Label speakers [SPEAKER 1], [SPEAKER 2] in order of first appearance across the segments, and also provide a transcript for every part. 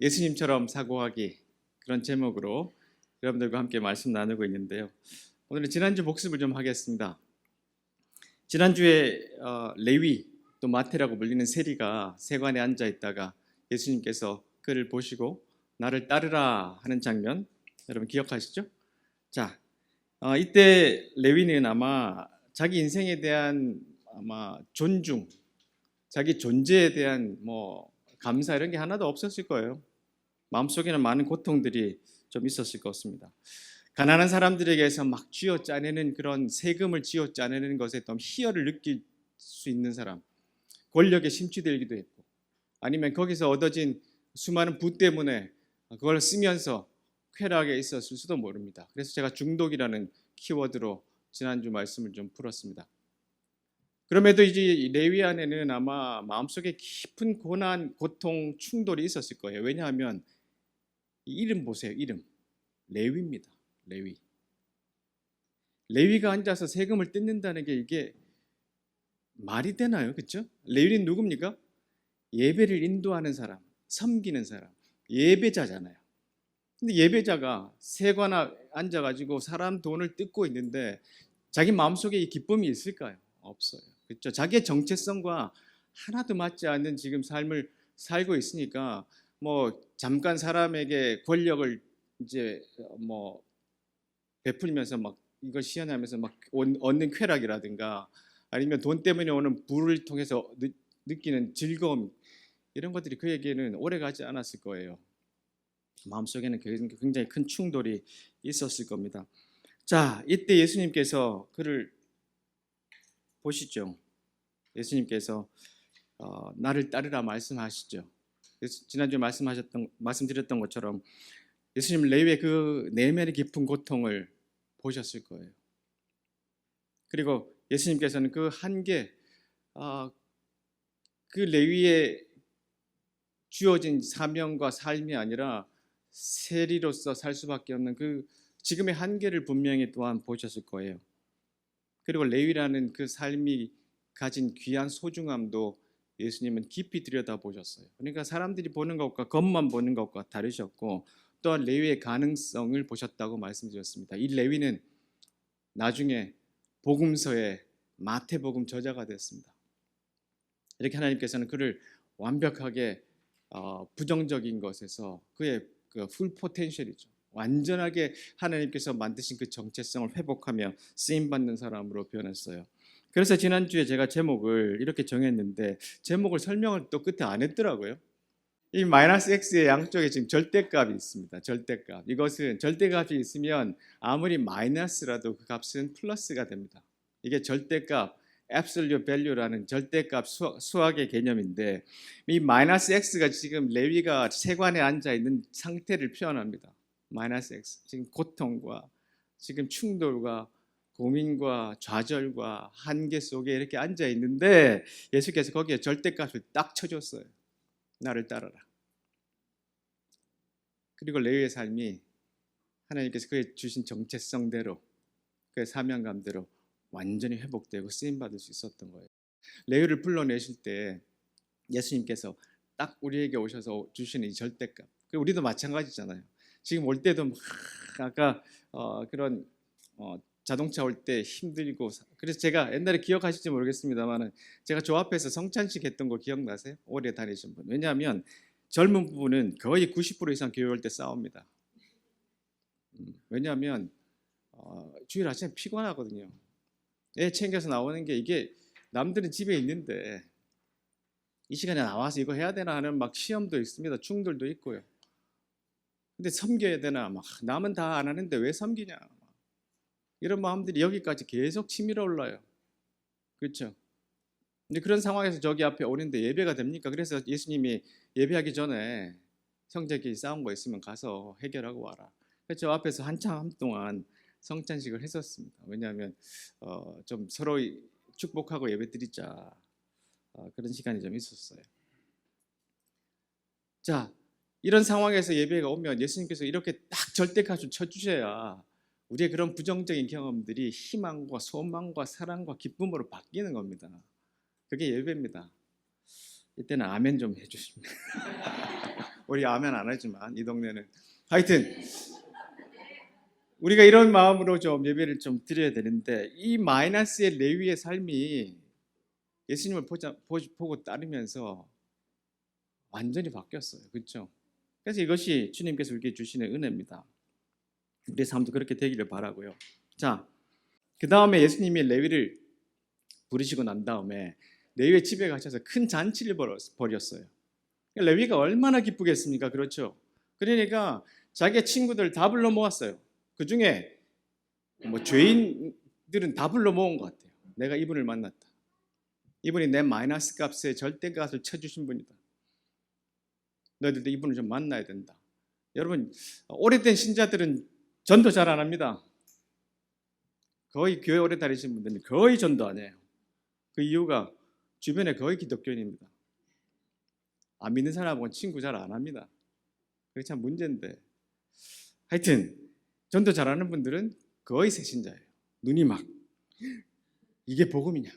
[SPEAKER 1] 예수님처럼 사고하기, 그런 제목으로 여러분들과 함께 말씀 나누고 있는데요. 오늘은 지난주 복습을 좀 하겠습니다. 지난주에 레위 또 마태라고 불리는 세리가 세관에 앉아 있다가 예수님께서 그를 보시고 나를 따르라 하는 장면, 여러분 기억하시죠? 자, 이때 레위는 아마 자기 인생에 대한 존중, 자기 존재에 대한 감사 이런 게 하나도 없었을 거예요. 마음속에는 많은 고통들이 좀 있었을 것 같습니다. 가난한 사람들에게서 막 쥐어짜내는 그런 세금을 쥐어짜내는 것에 좀 희열을 느낄 수 있는 사람, 권력에 심취되기도 했고, 아니면 거기서 얻어진 수많은 부 때문에 그걸 쓰면서 쾌락에 있었을 수도 모릅니다. 그래서 제가 중독이라는 키워드로 지난주 말씀을 좀 풀었습니다. 그럼에도 이제 레위 안에는 아마 마음속에 깊은 고난, 고통, 충돌이 있었을 거예요. 왜냐하면 이름 보세요. 이름. 레위입니다. 레위. 레위가 앉아서 세금을 뜯는다는 게 이게 말이 되나요? 그렇죠? 레위는 누굽니까? 예배를 인도하는 사람, 섬기는 사람, 예배자잖아요. 근데 예배자가 세관에 앉아가지고 사람 돈을 뜯고 있는데 자기 마음속에 이 기쁨이 있을까요? 없어요. 그렇죠? 자기의 정체성과 하나도 맞지 않는 지금 삶을 살고 있으니까 잠깐 사람에게 권력을 이제 베풀면서 막 이걸 시연하면서 막 얻는 쾌락이라든가 아니면 돈 때문에 오는 부를 통해서 느끼는 즐거움, 이런 것들이 그에게는 오래가지 않았을 거예요. 마음속에는 굉장히 큰 충돌이 있었을 겁니다. 자, 이때 예수님께서 그를 보시죠. 예수님께서 나를 따르라 말씀하시죠. 지난주에 말씀드렸던 것처럼 예수님 레위의 그 내면의 깊은 고통을 보셨을 거예요. 그리고 예수님께서는 그 한계, 그 레위에 주어진 사명과 삶이 아니라 세리로서 살 수밖에 없는 그 지금의 한계를 분명히 또한 보셨을 거예요. 그리고 레위라는 그 삶이 가진 귀한 소중함도 예수님은 깊이 들여다보셨어요. 그러니까 사람들이 보는 것과 겉만 보는 것과 다르셨고, 또한 레위의 가능성을 보셨다고 말씀드렸습니다. 이 레위는 나중에 복음서의 마태복음 저자가 됐습니다. 이렇게 하나님께서는 그를 완벽하게 부정적인 것에서 그의 그 풀 포텐셜이죠. 완전하게 하나님께서 만드신 그 정체성을 회복하며 쓰임받는 사람으로 변했어요. 그래서 지난주에 제가 제목을 이렇게 정했는데 제목을 설명을 또 끝에 안 했더라고요. 이 마이너스 x의 양쪽에 지금 절대값이 있습니다. 절대값. 이것은 절대값이 있으면 아무리 마이너스라도 그 값은 플러스가 됩니다. 이게 절대값, absolute value라는 절대값 수학의 개념인데, 이 마이너스 x가 지금 레위가 세관에 앉아 있는 상태를 표현합니다. 마이너스 x. 지금 고통과 지금 충돌과 고민과 좌절과 한계 속에 이렇게 앉아 있는데 예수께서 거기에 절대값을 딱 쳐줬어요. 나를 따르라. 그리고 레위의 삶이 하나님께서 그의 주신 정체성대로, 그의 사명감대로 완전히 회복되고 쓰임받을 수 있었던 거예요. 레위를 불러내실 때 예수님께서 딱 우리에게 오셔서 주시는 이 절대값, 그리고 우리도 마찬가지잖아요. 지금 올 때도 아까 그런 자동차 올 때 힘들고, 그래서 제가 옛날에 기억하실지 모르겠습니다만 제가 저 앞에서 성찬식 했던 거 기억나세요? 오래 다니신 분. 왜냐하면 젊은 부부는 거의 90% 이상 교회 올 때 싸웁니다. 왜냐하면 주일 아침에 피곤하거든요. 애 챙겨서 나오는 게, 이게 남들은 집에 있는데 이 시간에 나와서 이거 해야 되나 하는 막 시험도 있습니다. 충돌도 있고요. 근데 섬겨야 되나, 막 남은 다 안 하는데 왜 섬기냐, 이런 마음들이 여기까지 계속 치밀어 올라요. 그렇죠? 근데 그런 상황에서 저기 앞에 오는데 예배가 됩니까? 그래서 예수님이 예배하기 전에 형제끼리 싸운 거 있으면 가서 해결하고 와라. 그래서 저 앞에서 한참 동안 성찬식을 했었습니다. 왜냐하면 좀 서로 축복하고 예배 드리자, 그런 시간이 좀 있었어요. 자, 이런 상황에서 예배가 오면 예수님께서 이렇게 딱 절대값을 쳐주셔야 우리의 그런 부정적인 경험들이 희망과 소망과 사랑과 기쁨으로 바뀌는 겁니다. 그게 예배입니다. 이때는 아멘 좀 해주십니다. 우리 아멘 안 하지만 이 동네는 하여튼 우리가 이런 마음으로 좀 예배를 좀 드려야 되는데 이 마이너스의 레위의 삶이 예수님을 보고 따르면서 완전히 바뀌었어요. 그렇죠? 그래서 이것이 주님께서 우리에게 주시는 은혜입니다. 우리의 삶도 그렇게 되기를 바라고요. 자, 그 다음에 예수님이 레위를 부르시고 난 다음에 레위의 집에 가셔서 큰 잔치를 벌였어요. 레위가 얼마나 기쁘겠습니까? 그렇죠? 그러니까 자기의 친구들 다 불러 모았어요. 그 중에 죄인들은 다 불러 모은 것 같아요. 내가 이분을 만났다. 이분이 내 마이너스 값에 절대값을 쳐주신 분이다. 너희들도 이분을 좀 만나야 된다. 여러분, 오래된 신자들은 전도 잘 안 합니다. 거의 교회 오래 다니신 분들은 거의 전도 안 해요. 그 이유가 주변에 거의 기독교인입니다. 안 믿는 사람하고는 친구 잘 안 합니다. 그게 참 문제인데, 하여튼 전도 잘하는 분들은 거의 새신자예요. 눈이 막 이게 복음이냐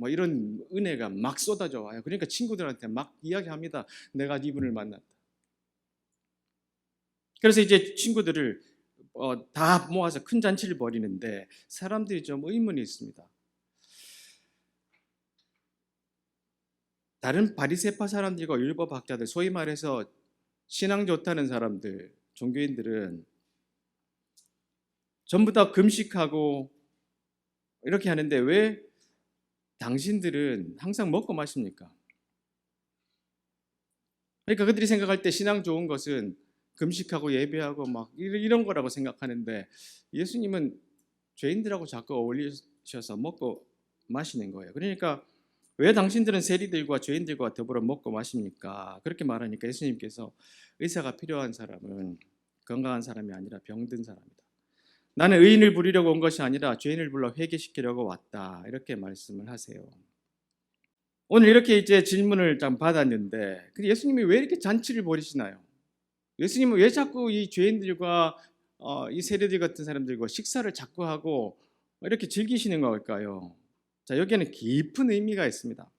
[SPEAKER 1] 이런 은혜가 막 쏟아져 와요. 그러니까 친구들한테 막 이야기합니다. 내가 이분을 만났다. 그래서 이제 친구들을 다 모아서 큰 잔치를 벌이는데 사람들이 좀 의문이 있습니다. 다른 바리새파 사람들과 율법학자들, 소위 말해서 신앙 좋다는 사람들, 종교인들은 전부 다 금식하고 이렇게 하는데 왜 당신들은 항상 먹고 마십니까? 그러니까 그들이 생각할 때 신앙 좋은 것은 금식하고 예배하고 막 이런 거라고 생각하는데 예수님은 죄인들하고 자꾸 어울리셔서 먹고 마시는 거예요. 그러니까 왜 당신들은 세리들과 죄인들과 더불어 먹고 마십니까? 그렇게 말하니까 예수님께서 의사가 필요한 사람은 건강한 사람이 아니라 병든 사람이다. 나는 의인을 부리려고 온 것이 아니라 죄인을 불러 회개시키려고 왔다. 이렇게 말씀을 하세요. 오늘 이렇게 이제 질문을 좀 받았는데 예수님이 왜 이렇게 잔치를 벌이시나요? 예수님은 왜 자꾸 이 죄인들과 이 세리들 같은 사람들과 식사를 자꾸 하고 이렇게 즐기시는 걸까요? 자, 여기에는 깊은 의미가 있습니다.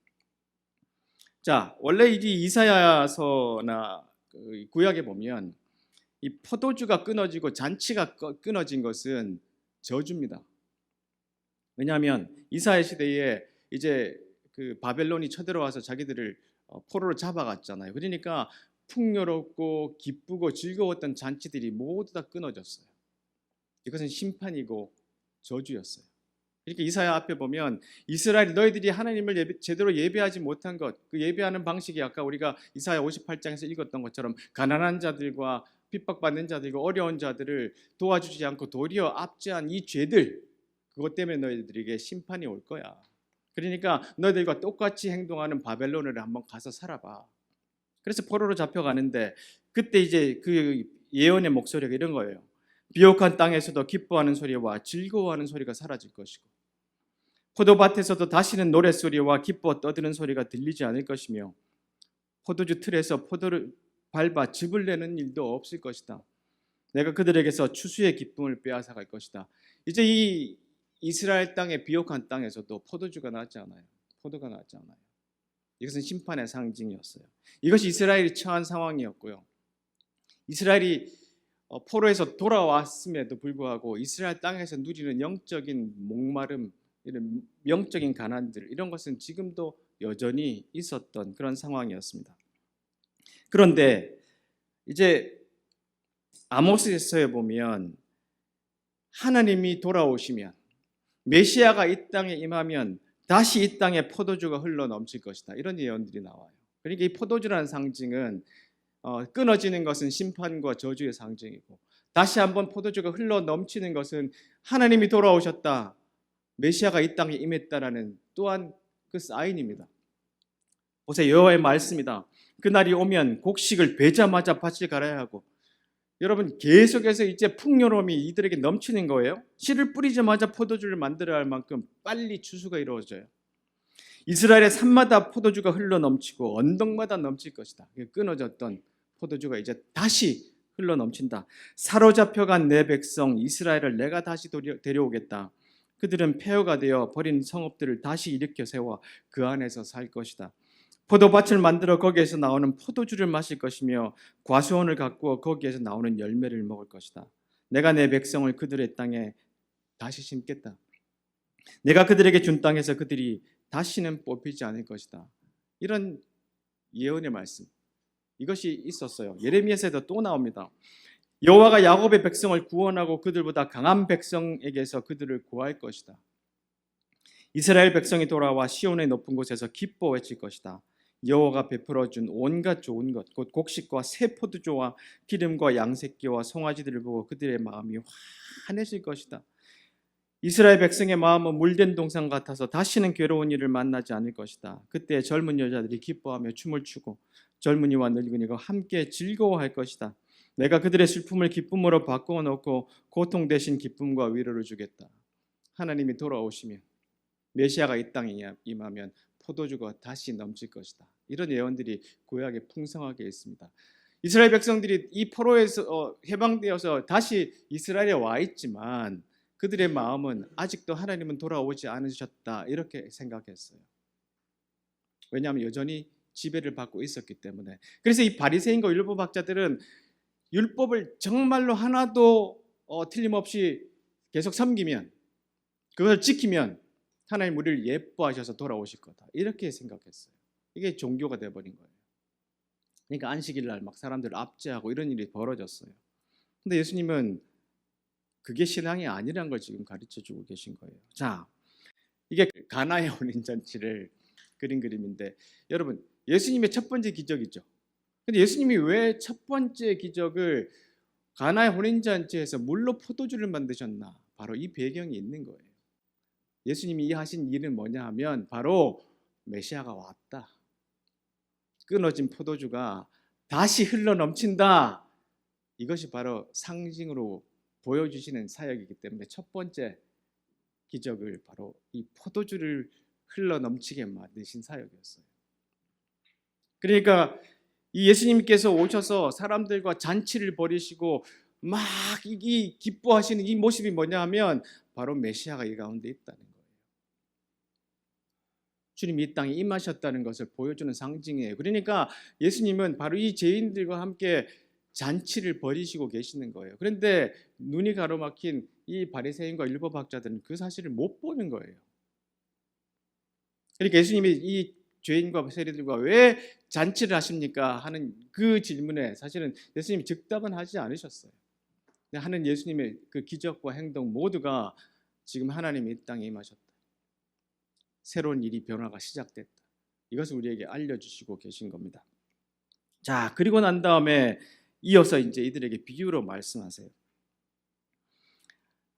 [SPEAKER 1] 자, 원래 이 이사야서나 구약에 보면 이 포도주가 끊어지고 잔치가 끊어진 것은 저주입니다. 왜냐하면 이사야 시대에 이제 그 바벨론이 쳐들어와서 자기들을 포로로 잡아갔잖아요. 그러니까 풍요롭고 기쁘고 즐거웠던 잔치들이 모두 다 끊어졌어요. 이것은 심판이고 저주였어요. 그러니까 이사야 앞에 보면 이스라엘 너희들이 하나님을 제대로 예배하지 못한 것, 그 예배하는 방식이 아까 우리가 이사야 58장에서 읽었던 것처럼 가난한 자들과 핍박받는 자들과 어려운 자들을 도와주지 않고 도리어 압제한 이 죄들, 그것 때문에 너희들에게 심판이 올 거야. 그러니까 너희들과 똑같이 행동하는 바벨론을 한번 가서 살아봐. 그래서 포로로 잡혀가는데 그때 이제 그 예언의 목소리가 이런 거예요. 비옥한 땅에서도 기뻐하는 소리와 즐거워하는 소리가 사라질 것이고 포도밭에서도 다시는 노랫소리와 기뻐 떠드는 소리가 들리지 않을 것이며 포도주 틀에서 포도를 밟아 즙을 내는 일도 없을 것이다. 내가 그들에게서 추수의 기쁨을 빼앗아갈 것이다. 이제 이 이스라엘 땅의 비옥한 땅에서도 포도주가 나지 않아요. 포도가 나지 않아요. 이것은 심판의 상징이었어요. 이것이 이스라엘이 처한 상황이었고요. 이스라엘이 포로에서 돌아왔음에도 불구하고 이스라엘 땅에서 누리는 영적인 목마름, 이런 영적인 가난들, 이런 것은 지금도 여전히 있었던 그런 상황이었습니다. 그런데 이제 아모스서에 보면 하나님이 돌아오시면 메시아가 이 땅에 임하면 다시 이 땅에 포도주가 흘러 넘칠 것이다. 이런 예언들이 나와요. 그러니까 이 포도주라는 상징은 끊어지는 것은 심판과 저주의 상징이고 다시 한번 포도주가 흘러 넘치는 것은 하나님이 돌아오셨다. 메시아가 이 땅에 임했다라는 또한 그 사인입니다. 보세요. 여호와의 말씀이다. 그날이 오면 곡식을 베자마자 밭을 갈아야 하고 여러분 계속해서 이제 풍요로움이 이들에게 넘치는 거예요. 씨를 뿌리자마자 포도주를 만들어야 할 만큼 빨리 추수가 이루어져요. 이스라엘의 산마다 포도주가 흘러 넘치고 언덕마다 넘칠 것이다. 끊어졌던 포도주가 이제 다시 흘러 넘친다. 사로잡혀간 내 백성 이스라엘을 내가 다시 데려오겠다. 그들은 폐허가 되어 버린 성읍들을 다시 일으켜 세워 그 안에서 살 것이다. 포도밭을 만들어 거기에서 나오는 포도주를 마실 것이며 과수원을 가꾸어 거기에서 나오는 열매를 먹을 것이다. 내가 내 백성을 그들의 땅에 다시 심겠다. 내가 그들에게 준 땅에서 그들이 다시는 뽑히지 않을 것이다. 이런 예언의 말씀, 이것이 있었어요. 예레미야서에도 또 나옵니다. 여호와가 야곱의 백성을 구원하고 그들보다 강한 백성에게서 그들을 구할 것이다. 이스라엘 백성이 돌아와 시온의 높은 곳에서 기뻐 외칠 것이다. 여호와가 베풀어 준 온갖 좋은 것, 곧 곡식과 새 포도주와 기름과 양새끼와 송아지들을 보고 그들의 마음이 환해질 것이다. 이스라엘 백성의 마음은 물된 동산 같아서 다시는 괴로운 일을 만나지 않을 것이다. 그때 젊은 여자들이 기뻐하며 춤을 추고 젊은이와 늙은이가 함께 즐거워할 것이다. 내가 그들의 슬픔을 기쁨으로 바꾸어 놓고 고통 대신 기쁨과 위로를 주겠다. 하나님이 돌아오시면 메시아가 이 땅에 임하면 포도주가 다시 넘칠 것이다. 이런 예언들이 구약에 풍성하게 있습니다. 이스라엘 백성들이 이 포로에서 해방되어서 다시 이스라엘에 와 있지만 그들의 마음은 아직도 하나님은 돌아오지 않으셨다 이렇게 생각했어요. 왜냐하면 여전히 지배를 받고 있었기 때문에. 그래서 이 바리새인과 율법학자들은 율법을 정말로 하나도 틀림없이 계속 섬기면, 그걸 지키면 하나님 우리를 예뻐하셔서 돌아오실 거다 이렇게 생각했어요. 이게 종교가 돼버린 거예요. 그러니까 안식일 날 막 사람들을 압제하고 이런 일이 벌어졌어요. 근데 예수님은 그게 신앙이 아니란 걸 지금 가르쳐주고 계신 거예요. 자, 이게 가나의 혼인잔치를 그린 그림인데, 여러분 예수님의 첫 번째 기적이죠. 근데 예수님이 왜 첫 번째 기적을 가나의 혼인잔치에서 물로 포도주를 만드셨나? 바로 이 배경이 있는 거예요. 예수님이 이 하신 일은 뭐냐 하면 바로 메시아가 왔다. 끊어진 포도주가 다시 흘러 넘친다. 이것이 바로 상징으로 보여주시는 사역이기 때문에 첫 번째 기적을 바로 이 포도주를 흘러 넘치게 만드신 사역이었어요. 그러니까 이 예수님께서 오셔서 사람들과 잔치를 벌이시고 막 이 기뻐하시는 이 모습이 뭐냐 하면 바로 메시아가 이 가운데 있다는 거예요. 주님이 이 땅에 임하셨다는 것을 보여주는 상징이에요. 그러니까 예수님은 바로 이 죄인들과 함께 잔치를 벌이시고 계시는 거예요. 그런데 눈이 가로막힌 이 바리새인과 율법학자들은 그 사실을 못 보는 거예요. 그러니까 예수님이 이 죄인과 세리들과 왜 잔치를 하십니까? 하는 그 질문에 사실은 예수님이 즉답은 하지 않으셨어요. 하는 예수님의 그 기적과 행동 모두가 지금 하나님이 이 땅에 임하셨다. 새로운 일이 변화가 시작됐다. 이것을 우리에게 알려주시고 계신 겁니다. 자, 그리고 난 다음에 이어서 이제 이들에게 비유로 말씀하세요.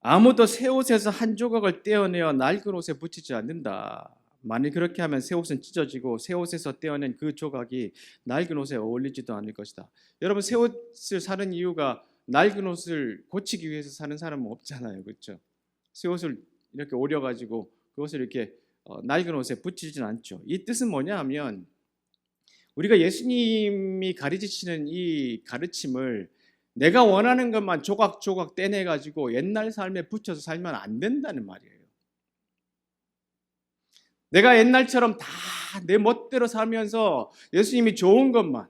[SPEAKER 1] 아무도 새 옷에서 한 조각을 떼어내어 낡은 옷에 붙이지 않는다. 만일 그렇게 하면 새 옷은 찢어지고 새 옷에서 떼어낸 그 조각이 낡은 옷에 어울리지도 않을 것이다. 여러분, 새 옷을 사는 이유가 낡은 옷을 고치기 위해서 사는 사람은 없잖아요, 그렇죠? 새 옷을 이렇게 오려가지고 그것을 이렇게 낡은 옷에 붙이지는 않죠. 이 뜻은 뭐냐 하면 우리가 예수님이 가르치시는 이 가르침을 내가 원하는 것만 조각조각 떼내가지고 옛날 삶에 붙여서 살면 안 된다는 말이에요. 내가 옛날처럼 다 내 멋대로 살면서 예수님이 좋은 것만,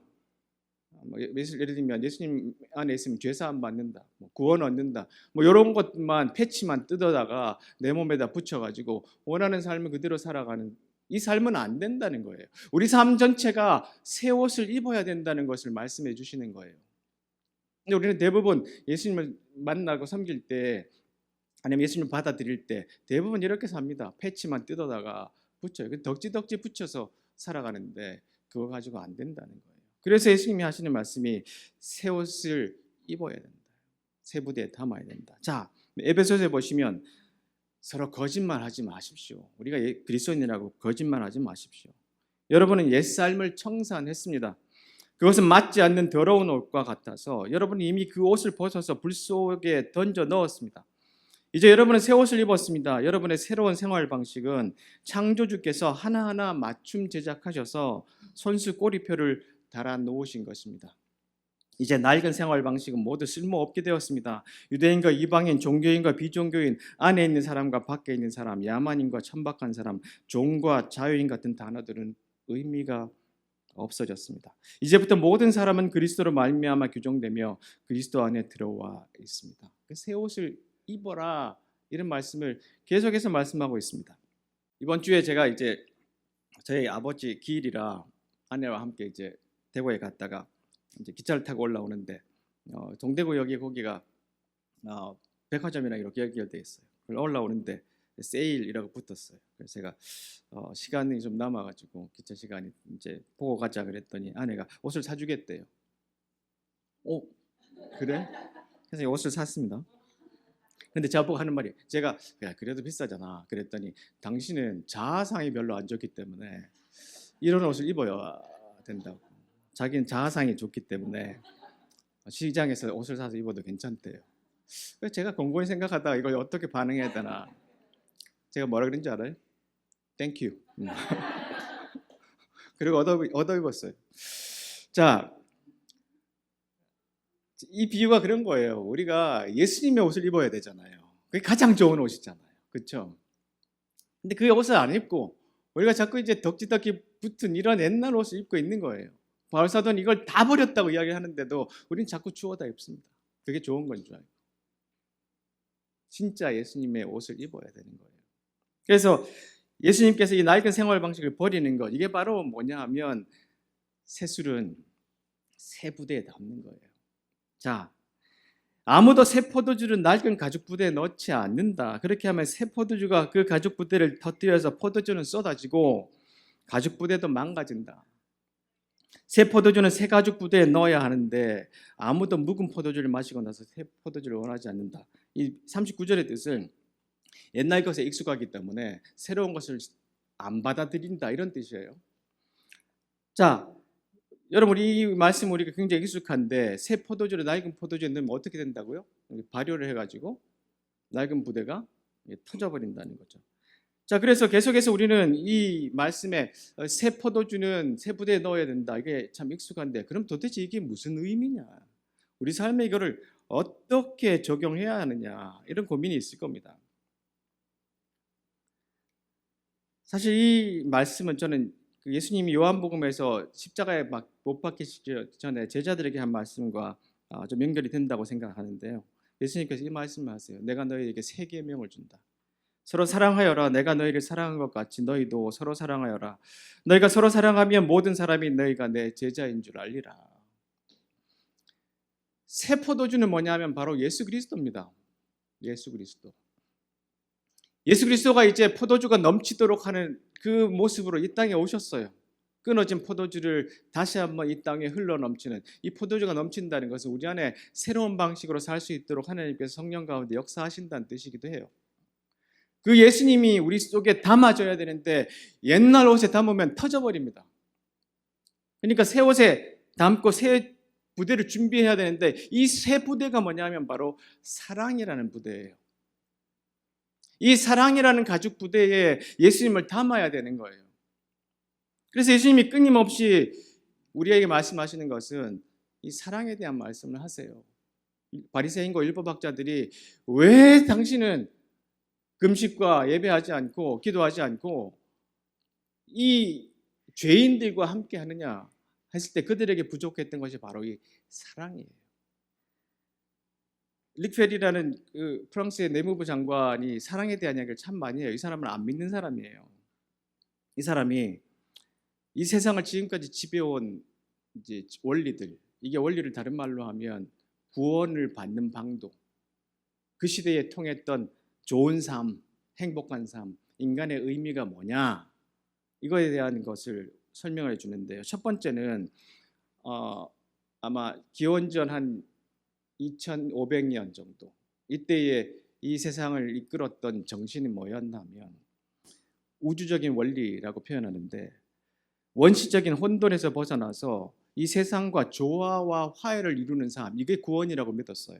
[SPEAKER 1] 예를 들면 예수님 안에 있으면 죄사함 받는다, 구원 얻는다, 이런 것만 패치만 뜯어다가 내 몸에다 붙여가지고 원하는 삶을 그대로 살아가는 이 삶은 안 된다는 거예요. 우리 삶 전체가 새 옷을 입어야 된다는 것을 말씀해 주시는 거예요. 근데 우리는 대부분 예수님을 만나고 섬길 때 아니면 예수님을 받아들일 때 대부분 이렇게 삽니다. 패치만 뜯어다가 붙여요. 덕지덕지 붙여서 살아가는데 그거 가지고 안 된다는 거예요. 그래서 예수님이 하시는 말씀이 새 옷을 입어야 된다. 새 부대에 담아야 된다. 자, 에베소서에 보시면 서로 거짓말하지 마십시오. 우리가 그리스도인이라고 거짓말하지 마십시오. 여러분은 옛삶을 청산했습니다. 그것은 맞지 않는 더러운 옷과 같아서 여러분이 이미 그 옷을 벗어서 불 속에 던져 넣었습니다. 이제 여러분은 새 옷을 입었습니다. 여러분의 새로운 생활 방식은 창조주께서 하나하나 맞춤 제작하셔서 손수 꼬리표를 달아 놓으신 것입니다. 이제 낡은 생활 방식은 모두 쓸모없게 되었습니다. 유대인과 이방인, 종교인과 비종교인, 안에 있는 사람과 밖에 있는 사람, 야만인과 천박한 사람, 종과 자유인 같은 단어들은 의미가 없어졌습니다. 이제부터 모든 사람은 그리스도로 말미암아 규정되며 그리스도 안에 들어와 있습니다. 새 옷을 입어라 이런 말씀을 계속해서 말씀하고 있습니다. 이번 주에 제가 이제 저희 아버지 기일이라 아내와 함께 이제 대구에 갔다가 이제 기차를 타고 올라오는데 동대구역에 거기가 백화점이랑 이렇게 연결돼 있어요. 올라오는데 세일이라고 붙었어요. 그래서 제가 시간이 좀 남아가지고 기차 시간이 이제 보고 가자 그랬더니 아내가 옷을 사주겠대요. 그래? 그래서 옷을 샀습니다. 근데 저보고 하는 말이 제가 야, 그래도 비싸잖아 그랬더니 당신은 자아상이 별로 안 좋기 때문에 이런 옷을 입어야 된다고. 자기는 자아상이 좋기 때문에 시장에서 옷을 사서 입어도 괜찮대요. 그래서 제가 곰곰이 생각하다가 이걸 어떻게 반응해야 되나. 제가 뭐라 그런지 알아요? 땡큐. 그리고 얻어 입었어요. 자, 이 비유가 그런 거예요. 우리가 예수님의 옷을 입어야 되잖아요. 그게 가장 좋은 옷이잖아요. 그렇죠? 근데 그 옷을 안 입고 우리가 자꾸 이제 덕지덕지 붙은 이런 옛날 옷을 입고 있는 거예요. 바울 사도는 이걸 다 버렸다고 이야기하는데도 우리는 자꾸 주워다 입습니다. 그게 좋은 건 줄 알고. 진짜 예수님의 옷을 입어야 되는 거예요. 그래서 예수님께서 이 낡은 생활 방식을 버리는 것, 이게 바로 뭐냐 하면 새술은 새 부대에 담는 거예요. 자, 아무도 새 포도주를 낡은 가죽 부대에 넣지 않는다. 그렇게 하면 새 포도주가 그 가죽 부대를 터뜨려서 포도주는 쏟아지고 가죽 부대도 망가진다. 새 포도주는 새 가죽 부대에 넣어야 하는데 아무도 묵은 포도주를 마시고 나서 새 포도주를 원하지 않는다. 이 39절의 뜻은 옛날 것에 익숙하기 때문에 새로운 것을 안 받아들인다 이런 뜻이에요. 자, 여러분 이 말씀 우리가 굉장히 익숙한데 새 포도주를 낡은 포도주에 넣으면 어떻게 된다고요? 발효를 해가지고 낡은 부대가 터져버린다는 거죠. 자, 그래서 계속해서 우리는 이 말씀에 새 포도주는 새 부대에 넣어야 된다. 이게 참 익숙한데 그럼 도대체 이게 무슨 의미냐? 우리 삶에 이거를 어떻게 적용해야 하느냐 이런 고민이 있을 겁니다. 사실 이 말씀은 저는 예수님이 요한복음에서 십자가에 막 못 박히시기 전에 제자들에게 한 말씀과 좀 연결이 된다고 생각하는데요. 예수님께서 이 말씀을 하세요. 내가 너희에게 새 계명을 준다. 서로 사랑하여라. 내가 너희를 사랑한 것 같이 너희도 서로 사랑하여라. 너희가 서로 사랑하면 모든 사람이 너희가 내 제자인 줄 알리라. 새 포도주는 뭐냐면 바로 예수 그리스도입니다. 예수 그리스도. 예수 그리스도가 이제 포도주가 넘치도록 하는 그 모습으로 이 땅에 오셨어요. 끊어진 포도주를 다시 한번 이 땅에 흘러 넘치는, 이 포도주가 넘친다는 것은 우리 안에 새로운 방식으로 살 수 있도록 하나님께서 성령 가운데 역사하신다는 뜻이기도 해요. 그 예수님이 우리 속에 담아져야 되는데 옛날 옷에 담으면 터져버립니다. 그러니까 새 옷에 담고 새 부대를 준비해야 되는데 이 새 부대가 뭐냐면 바로 사랑이라는 부대예요. 이 사랑이라는 가죽 부대에 예수님을 담아야 되는 거예요. 그래서 예수님이 끊임없이 우리에게 말씀하시는 것은 이 사랑에 대한 말씀을 하세요. 바리새인과 율법학자들이 왜 당신은 금식과 예배하지 않고 기도하지 않고 이 죄인들과 함께 하느냐 했을 때 그들에게 부족했던 것이 바로 이 사랑이에요. 릭펠이라는 그 프랑스의 내무부 장관이 사랑에 대한 이야기를 참 많이 해요. 이 사람은 안 믿는 사람이에요. 이 사람이 이 세상을 지금까지 지배해온 이제 원리들, 이게 원리를 다른 말로 하면 구원을 받는 방도, 그 시대에 통했던 좋은 삶, 행복한 삶, 인간의 의미가 뭐냐, 이거에 대한 것을 설명을 해주는데요. 첫 번째는 아마 기원전 한 2500년 정도 이때에 이 세상을 이끌었던 정신이 뭐였냐면 우주적인 원리라고 표현하는데 원시적인 혼돈에서 벗어나서 이 세상과 조화와 화해를 이루는 삶, 이게 구원이라고 믿었어요.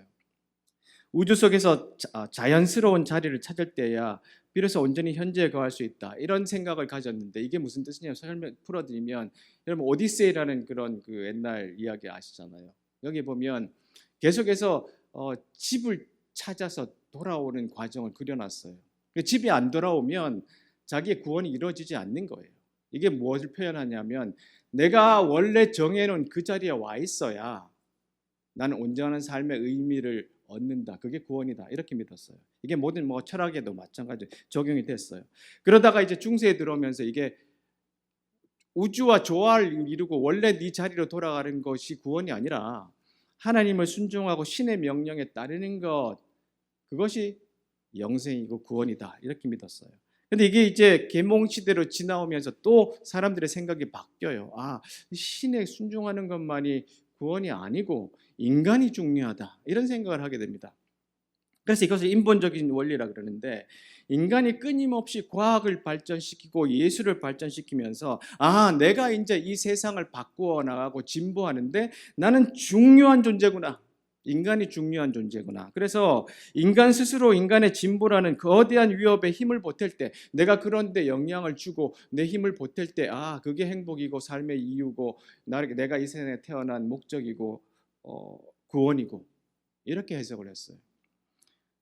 [SPEAKER 1] 우주 속에서 자연스러운 자리를 찾을 때야 비로소 온전히 현재에 거할 수 있다, 이런 생각을 가졌는데 이게 무슨 뜻이냐 설명 풀어드리면, 여러분 오디세이라는 그런 그 옛날 이야기 아시잖아요. 여기 보면 계속해서 집을 찾아서 돌아오는 과정을 그려놨어요. 집이 안 돌아오면 자기의 구원이 이루어지지 않는 거예요. 이게 무엇을 표현하냐면 내가 원래 정해놓은 그 자리에 와 있어야 나는 온전한 삶의 의미를 얻는다. 그게 구원이다. 이렇게 믿었어요. 이게 모든 철학에도 마찬가지 적용이 됐어요. 그러다가 이제 중세에 들어오면서 이게 우주와 조화를 이루고 원래 네 자리로 돌아가는 것이 구원이 아니라 하나님을 순종하고 신의 명령에 따르는 것, 그것이 영생이고 구원이다. 이렇게 믿었어요. 근데 이게 이제 계몽 시대로 지나오면서 또 사람들의 생각이 바뀌어요. 신에 순종하는 것만이 구원이 아니고 인간이 중요하다. 이런 생각을 하게 됩니다. 그래서 이것을 인본적인 원리라 그러는데, 인간이 끊임없이 과학을 발전시키고 예술을 발전시키면서 내가 이제 이 세상을 바꾸어 나가고 진보하는데 나는 중요한 존재구나. 인간이 중요한 존재구나. 그래서 인간 스스로 인간의 진보라는 거대한 위협에 힘을 보탤 때, 내가 그런 데 영향을 주고 내 힘을 보탤 때 그게 행복이고 삶의 이유고 내가 이 세상에 태어난 목적이고 구원이고, 이렇게 해석을 했어요.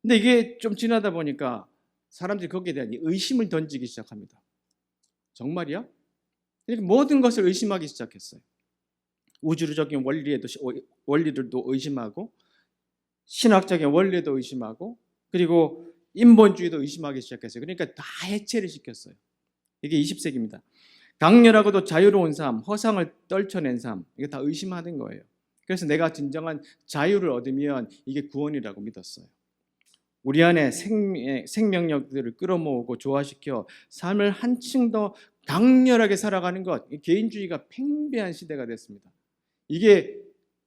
[SPEAKER 1] 근데 이게 좀 지나다 보니까 사람들이 거기에 대한 의심을 던지기 시작합니다. 정말이야? 이렇게 모든 것을 의심하기 시작했어요. 우주적인 원리들도 의심하고, 신학적인 원리도 의심하고, 그리고 인본주의도 의심하기 시작했어요. 그러니까 다 해체를 시켰어요. 이게 20세기입니다. 강렬하고도 자유로운 삶, 허상을 떨쳐낸 삶, 이게 다 의심하는 거예요. 그래서 내가 진정한 자유를 얻으면 이게 구원이라고 믿었어요. 우리 안에 생명력들을 끌어모으고 조화시켜 삶을 한층 더 강렬하게 살아가는 것, 개인주의가 팽배한 시대가 됐습니다. 이게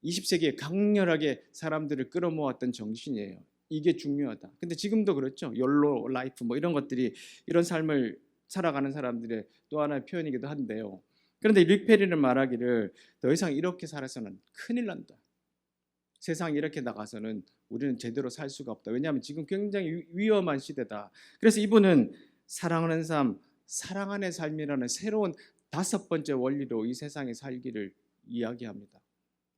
[SPEAKER 1] 20세기에 강렬하게 사람들을 끌어모았던 정신이에요. 이게 중요하다. 근데 지금도 그렇죠. 욜로 라이프 이런 것들이 이런 삶을 살아가는 사람들의 또 하나의 표현이기도 한데요. 그런데 릭 페리는 말하기를 더 이상 이렇게 살아서는 큰일 난다. 세상 이렇게 나가서는 우리는 제대로 살 수가 없다. 왜냐하면 지금 굉장히 위험한 시대다. 그래서 이분은 사랑하는 삶, 사랑 안의 삶이라는 새로운 5번째 원리로 이 세상에 살기를 이야기합니다.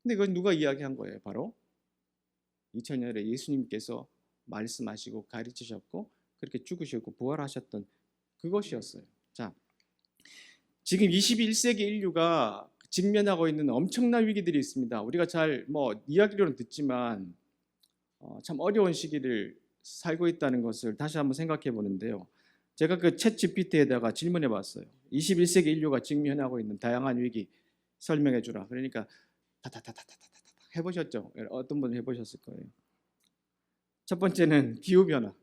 [SPEAKER 1] 근데 그건 누가 이야기한 거예요? 바로 2000년에 예수님께서 말씀하시고 가르치셨고 그렇게 죽으셨고 부활하셨던 그것이었어요. 자, 지금 21세기 인류가 직면하고 있는 엄청난 위기들이 있습니다. 우리가 잘 이야기로는 듣지만 참 어려운 시기를 살고 있다는 것을 다시 한번 생각해 보는데요. 제가 그 챗 GPT에다가 질문해 봤어요. 21세기 인류가 직면하고 있는 다양한 위기 설명해 주라. 그러니까 다다다다다다다 해보셨죠? 어떤 분은 해보셨을 거예요. 첫 번째는 기후변화.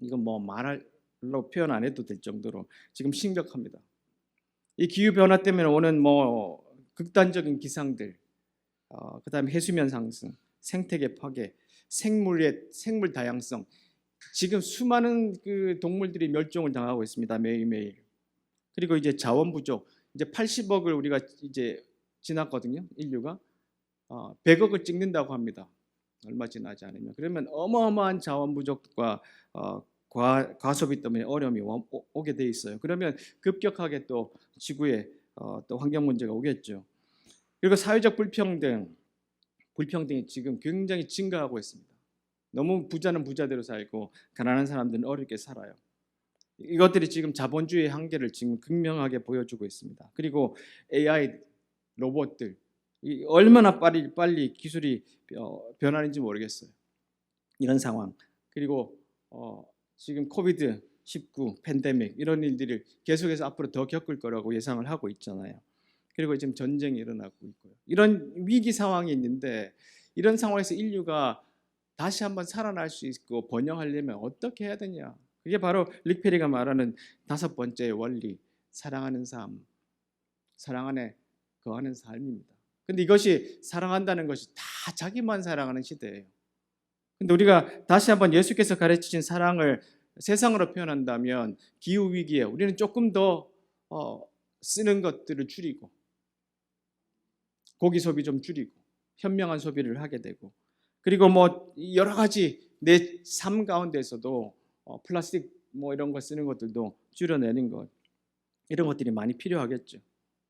[SPEAKER 1] 이건 말로 표현 안 해도 될 정도로 지금 심각합니다. 이 기후변화 때문에 오는 극단적인 기상들, 그다음에 해수면 상승, 생태계 파괴, 생물 다양성, 지금 수많은 그 동물들이 멸종을 당하고 있습니다. 매일매일. 그리고 이제 자원 부족, 이제 80억을 우리가 이제 지났거든요. 인류가 100억을 찍는다고 합니다. 얼마 지나지 않으면. 그러면 어마어마한 자원 부족과 과소비 때문에 어려움이 오게 돼 있어요. 그러면 급격하게 또 지구에 또 환경 문제가 오겠죠. 그리고 사회적 불평등이 지금 굉장히 증가하고 있습니다. 너무 부자는 부자대로 살고 가난한 사람들은 어렵게 살아요. 이것들이 지금 자본주의의 한계를 지금 극명하게 보여주고 있습니다. 그리고 AI, 로봇들, 얼마나 빨리 기술이 변하는지 모르겠어요. 이런 상황. 그리고 지금 코비드-19 팬데믹 이런 일들을 계속해서 앞으로 더 겪을 거라고 예상을 하고 있잖아요. 그리고 지금 전쟁이 일어나고 있고요. 이런 위기 상황이 있는데 이런 상황에서 인류가 다시 한번 살아날 수 있고 번영하려면 어떻게 해야 되냐? 그게 바로 릭 페리가 말하는 5번째 원리, 사랑하는 삶, 사랑 안에 거하는 삶입니다. 근데 이것이 사랑한다는 것이 다 자기만 사랑하는 시대예요. 근데 우리가 다시 한번 예수께서 가르치신 사랑을 세상으로 표현한다면 기후 위기에 우리는 조금 더 쓰는 것들을 줄이고 고기 소비 좀 줄이고 현명한 소비를 하게 되고 그리고 여러 가지 내 삶 가운데서도 플라스틱 이런 거 쓰는 것들도 줄여내는 것 이런 것들이 많이 필요하겠죠.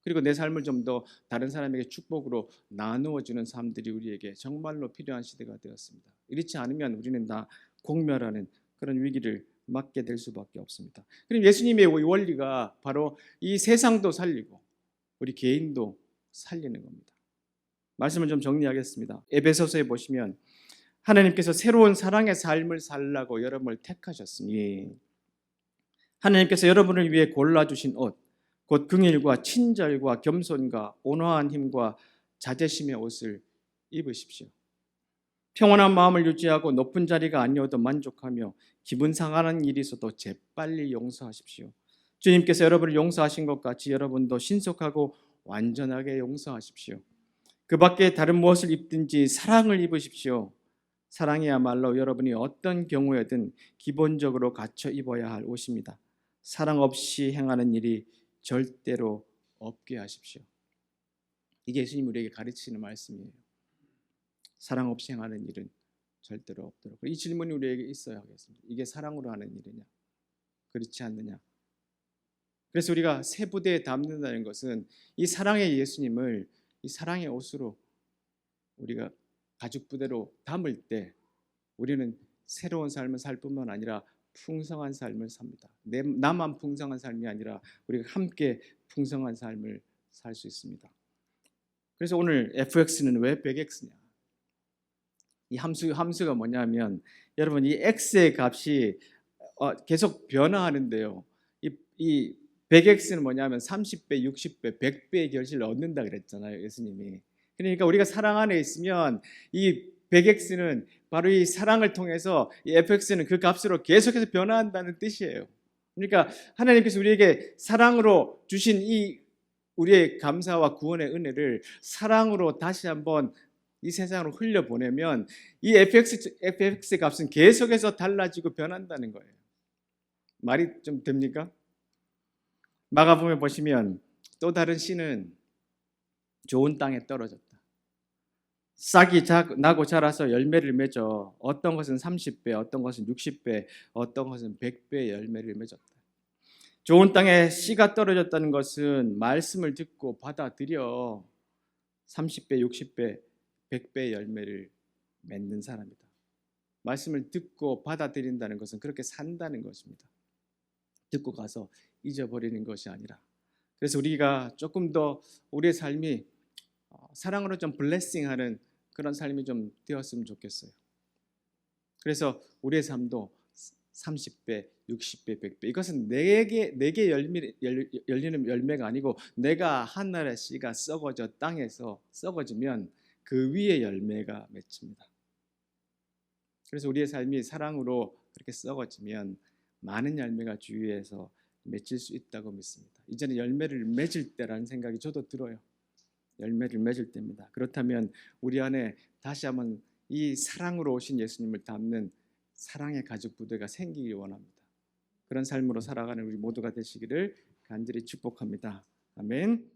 [SPEAKER 1] 그리고 내 삶을 좀 더 다른 사람에게 축복으로 나누어 주는 삶들이 우리에게 정말로 필요한 시대가 되었습니다. 이렇지 않으면 우리는 다 공멸하는 그런 위기를 맞게 될 수밖에 없습니다. 그럼 예수님의 원리가 바로 이 세상도 살리고 우리 개인도 살리는 겁니다. 말씀을 좀 정리하겠습니다. 에베소서에 보시면 하나님께서 새로운 사랑의 삶을 살라고 여러분을 택하셨으니 하나님께서 여러분을 위해 골라주신 옷, 곧 긍휼과 친절과 겸손과 온화한 힘과 자제심의 옷을 입으십시오. 평온한 마음을 유지하고 높은 자리가 아니어도 만족하며 기분 상하는 일이 있어도 재빨리 용서하십시오. 주님께서 여러분을 용서하신 것 같이 여러분도 신속하고 완전하게 용서하십시오. 그 밖에 다른 무엇을 입든지 사랑을 입으십시오. 사랑이야말로 여러분이 어떤 경우에든 기본적으로 갖춰 입어야 할 옷입니다. 사랑 없이 행하는 일이 절대로 없게 하십시오. 이게 예수님 우리에게 가르치는 말씀이에요. 사랑 없이 행하는 일은 절대로 없도록. 이 질문이 우리에게 있어야 하겠습니다. 이게 사랑으로 하는 일이냐? 그렇지 않느냐? 그래서 우리가 새 부대에 담는다는 것은 이 사랑의 예수님을 이 사랑의 옷으로 우리가 가죽 부대로 담을 때 우리는 새로운 삶을 살 뿐만 아니라 풍성한 삶을 삽니다. 나만 풍성한 삶이 아니라 우리가 함께 풍성한 삶을 살 수 있습니다. 그래서 오늘 fx는 왜 100x냐? 이 함수가 뭐냐면 여러분 이 x의 값이 계속 변화하는데요. 이 100x는 뭐냐면 30배, 60배, 100배의 결실을 얻는다 그랬잖아요, 예수님이. 그러니까 우리가 사랑 안에 있으면 이 100x는 바로 이 사랑을 통해서 이 fx는 그 값으로 계속해서 변화한다는 뜻이에요. 그러니까 하나님께서 우리에게 사랑으로 주신 이 우리의 감사와 구원의 은혜를 사랑으로 다시 한번 이 세상으로 흘려보내면 이 fx 값은 계속해서 달라지고 변한다는 거예요. 말이 좀 됩니까? 마가복음에 보시면 또 다른 씨는 좋은 땅에 떨어졌다. 싹이 나고 자라서 열매를 맺어 어떤 것은 30배, 어떤 것은 60배, 어떤 것은 100배의 열매를 맺었다. 좋은 땅에 씨가 떨어졌다는 것은 말씀을 듣고 받아들여 30배, 60배, 100배의 열매를 맺는 사람이다. 말씀을 듣고 받아들인다는 것은 그렇게 산다는 것입니다. 듣고 가서 잊어버리는 것이 아니라. 그래서 우리가 조금 더 우리의 삶이 사랑으로 좀 블레싱하는 그런 삶이 좀 되었으면 좋겠어요. 그래서 우리의 삶도 30배, 60배, 100배 이것은 내게 열리는 열매가 아니고 내가 하늘의 씨가 썩어져 땅에서 썩어지면 그 위에 열매가 맺힙니다. 그래서 우리의 삶이 사랑으로 그렇게 썩어지면 많은 열매가 주위에서 맺힐 수 있다고 믿습니다. 이제는 열매를 맺을 때라는 생각이 저도 들어요. 열매를 맺을 때입니다. 그렇다면 우리 안에 다시 한번 이 사랑으로 오신 예수님을 담는 사랑의 가죽 부대가 생기길 원합니다. 그런 삶으로 살아가는 우리 모두가 되시기를 간절히 축복합니다. 아멘.